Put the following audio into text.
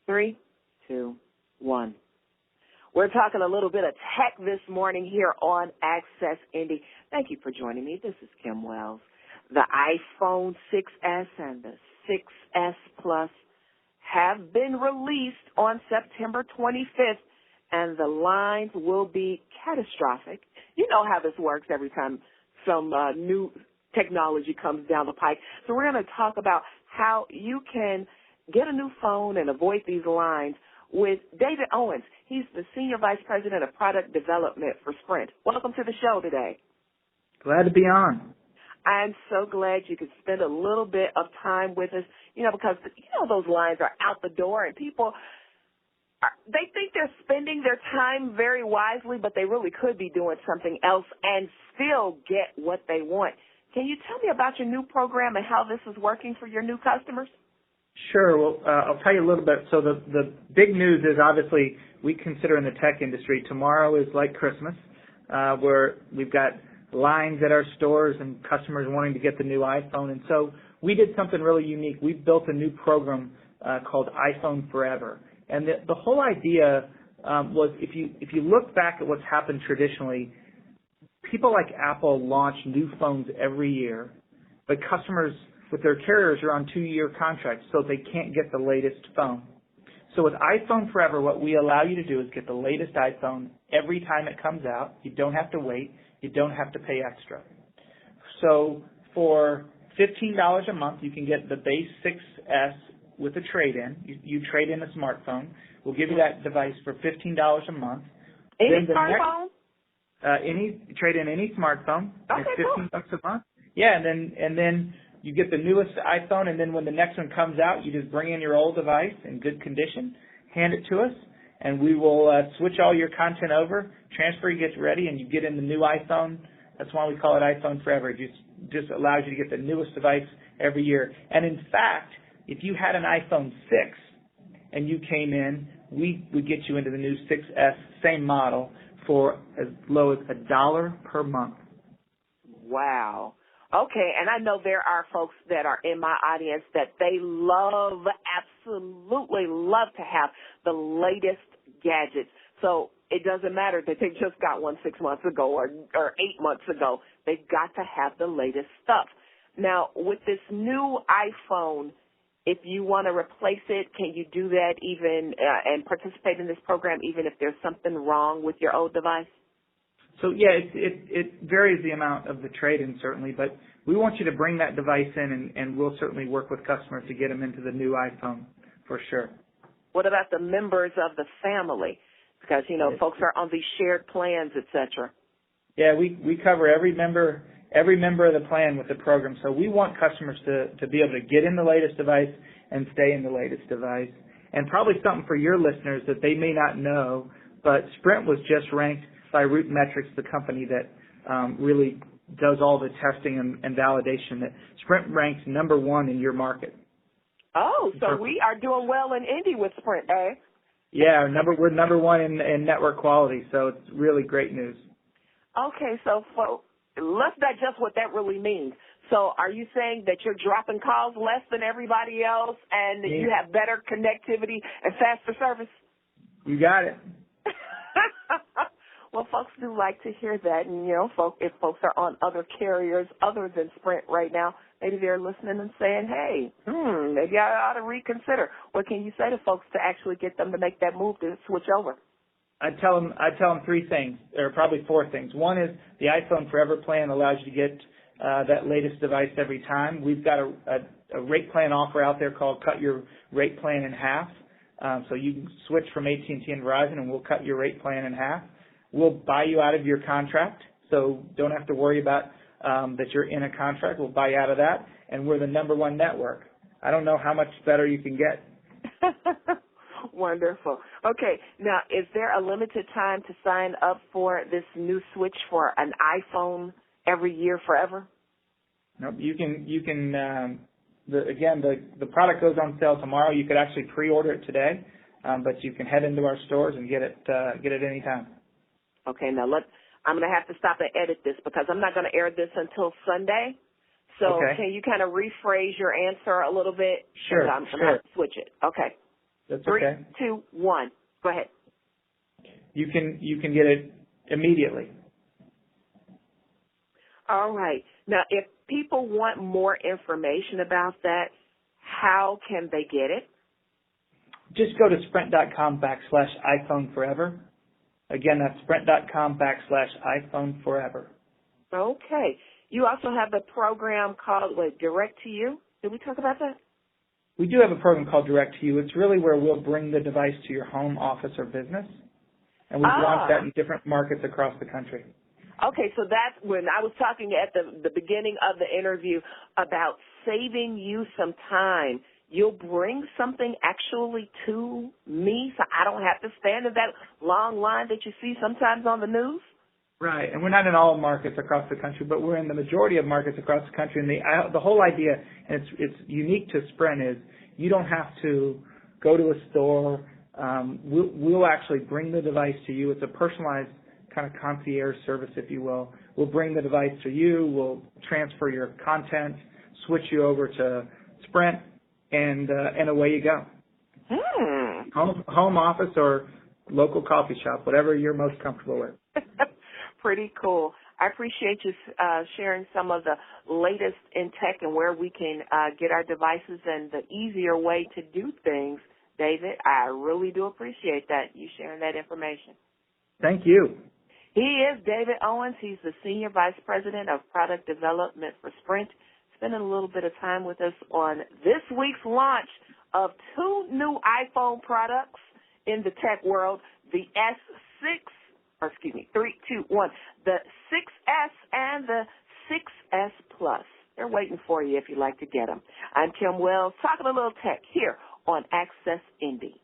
Three, two, one. We're talking a little bit of tech this morning here on Access Indy. Thank you for joining me. This is Kim Wells. The iPhone 6S and the 6S Plus have been released on September 25th, and the lines will be catastrophic. You know how this works every time some new technology comes down the pike. So we're going to talk about how you can get a new phone and avoid these lines with David Owens. He's the Senior Vice President of Product Development for Sprint. Welcome to the show today. Glad to be on. I'm so glad you could spend a little bit of time with us, because, those lines are out the door and people, they think they're spending their time very wisely, but they really could be doing something else and still get what they want. Can you tell me about your new program and how this is working for your new customers? Sure. Well, I'll tell you a little bit. So the big news is obviously we consider in the tech industry tomorrow is like Christmas, where we've got lines at our stores and customers wanting to get the new iPhone. And so we did something really unique. We built a new program called iPhone Forever. And the whole idea was if you look back at what's happened traditionally, people like Apple launch new phones every year, but customers with their carriers are on 2-year contracts, so they can't get the latest phone. So with iPhone Forever, what we allow you to do is get the latest iPhone every time it comes out. You don't have to wait. You don't have to pay extra. So for $15 a month, you can get the base 6S with a trade-in. You trade in a smartphone. We'll give you that device for $15 a month. Any smartphone? Trade in any smartphone. Okay, it's $15 a month. Yeah, and then you get the newest iPhone, and then when the next one comes out, you just bring in your old device in good condition, hand it to us, and we will switch all your content over, transfer gets ready, and you get in the new iPhone. That's why we call it iPhone Forever. It just allows you to get the newest device every year. And in fact, if you had an iPhone 6 and you came in, we would get you into the new 6S, same model, for as low as $1 per month. Wow. Okay, and I know there are folks that are in my audience that they absolutely love to have the latest gadgets. So it doesn't matter that they just got one 6 months ago or 8 months ago. They've got to have the latest stuff. Now, with this new iPhone, if you want to replace it, can you do that even and participate in this program even if there's something wrong with your old device? So, yeah, it varies the amount of the trade-in, certainly, but we want you to bring that device in, and we'll certainly work with customers to get them into the new iPhone for sure. What about the members of the family? Because, folks are on these shared plans, et cetera. Yeah, we cover every member of the plan with the program. So we want customers to be able to get in the latest device and stay in the latest device. And probably something for your listeners that they may not know, but Sprint was just ranked by RootMetrics, the company that really does all the testing and validation, that Sprint ranks #1 in your market. Oh, so we are doing well in Indy with Sprint, eh? Yeah, we're #1 in network quality, so it's really great news. Okay, so let's digest what that really means. So are you saying that you're dropping calls less than everybody else and that you have better connectivity and faster service? You got it. Well, folks do like to hear that, and, if folks are on other carriers other than Sprint right now, maybe they're listening and saying, hey, maybe I ought to reconsider. What can you say to folks to actually get them to make that move to switch over? I tell them 3 things, or probably 4 things. One is the iPhone Forever plan allows you to get that latest device every time. We've got a rate plan offer out there called Cut Your Rate Plan in Half. So you can switch from AT&T and Verizon, and we'll cut your rate plan in half. We'll buy you out of your contract, so don't have to worry about that you're in a contract. We'll buy you out of that, and we're the #1 network. I don't know how much better you can get. Wonderful. Okay, now is there a limited time to sign up for this new switch for an iPhone every year forever? Nope. You can. The product goes on sale tomorrow. You could actually pre-order it today, but you can head into our stores and get it anytime. Okay, now I'm going to have to stop and edit this because I'm not going to air this until Sunday. So Okay. can you kind of rephrase your answer a little bit? Sure, I'm sure. going to switch it. Okay. That's 3, okay. 2, 1. Go ahead. You can get it immediately. All right. Now, if people want more information about that, how can they get it? Just go to sprint.com/iPhone forever. Again, that's sprint.com/iPhone forever. Okay. You also have the program called Direct to You. Did we talk about that? We do have a program called Direct to You. It's really where we'll bring the device to your home, office, or business. And we've launched that in different markets across the country. Okay, so that's when I was talking at the beginning of the interview about saving you some time. You'll bring something actually to me so I don't have to stand in that long line that you see sometimes on the news? Right, and we're not in all markets across the country, but we're in the majority of markets across the country. And the whole idea, and it's unique to Sprint, is you don't have to go to a store. We'll actually bring the device to you. It's a personalized kind of concierge service, if you will. We'll bring the device to you. We'll transfer your content, switch you over to Sprint, and away you go. Home office or local coffee shop, whatever you're most comfortable with. Pretty cool. I appreciate you sharing some of the latest in tech and where we can get our devices and the easier way to do things, David. I really do appreciate that, you sharing that information. Thank you. He is David Owens. He's the Senior Vice President of Product Development for Sprint, spending a little bit of time with us on this week's launch of 2 new iPhone products in the tech world, the S6, 3, 2, 1, the 6S and the 6S Plus. They're waiting for you if you'd like to get them. I'm Kim Wells, talking a little tech here on Access Indy.